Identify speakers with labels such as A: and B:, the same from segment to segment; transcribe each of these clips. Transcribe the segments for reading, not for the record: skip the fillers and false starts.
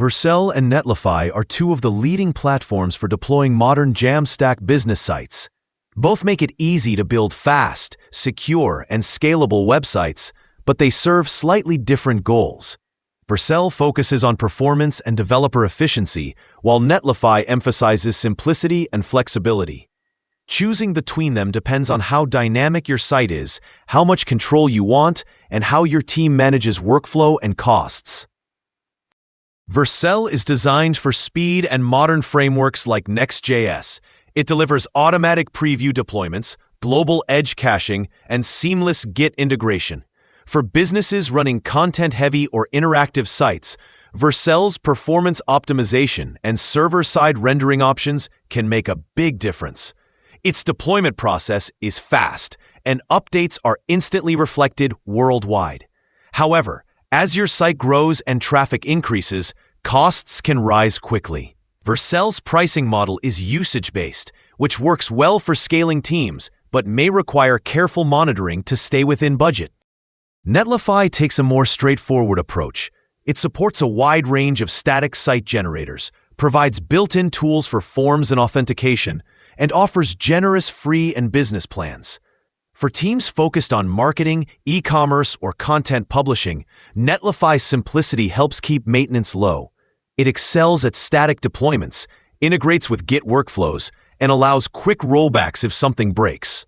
A: Vercel and Netlify are two of the leading platforms for deploying modern JAMstack business sites. Both make it easy to build fast, secure, and scalable websites, but they serve slightly different goals. Vercel focuses on performance and developer efficiency, while Netlify emphasizes simplicity and flexibility. Choosing between them depends on how dynamic your site is, how much control you want, and how your team manages workflow and costs. Vercel is designed for speed and modern frameworks like Next.js. It delivers automatic preview deployments, global edge caching, and seamless Git integration. For businesses running content-heavy or interactive sites, Vercel's performance optimization and server-side rendering options can make a big difference. Its deployment process is fast, and updates are instantly reflected worldwide. However, as your site grows and traffic increases, costs can rise quickly. Vercel's pricing model is usage-based, which works well for scaling teams, but may require careful monitoring to stay within budget. Netlify takes a more straightforward approach. It supports a wide range of static site generators, provides built-in tools for forms and authentication, and offers generous free and business plans. For teams focused on marketing, e-commerce, or content publishing, Netlify's simplicity helps keep maintenance low. It excels at static deployments, integrates with Git workflows, and allows quick rollbacks if something breaks.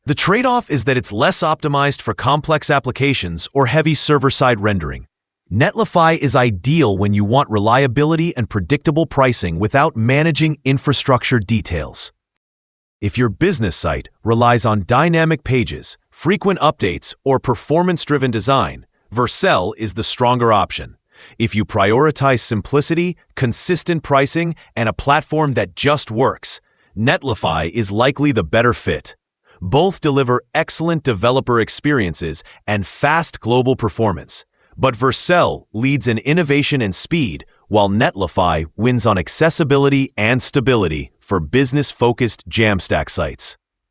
A: The trade-off is that it's less optimized for complex applications or heavy server-side rendering. Netlify is ideal when you want reliability and predictable pricing without managing infrastructure details. If your business site relies on dynamic pages, frequent updates, or performance-driven design, Vercel is the stronger option. If you prioritize simplicity, consistent pricing, and a platform that just works, Netlify is likely the better fit. Both deliver excellent developer experiences and fast global performance. But Vercel leads in innovation and speed, while Netlify wins on accessibility and stability for business-focused JAMstack sites.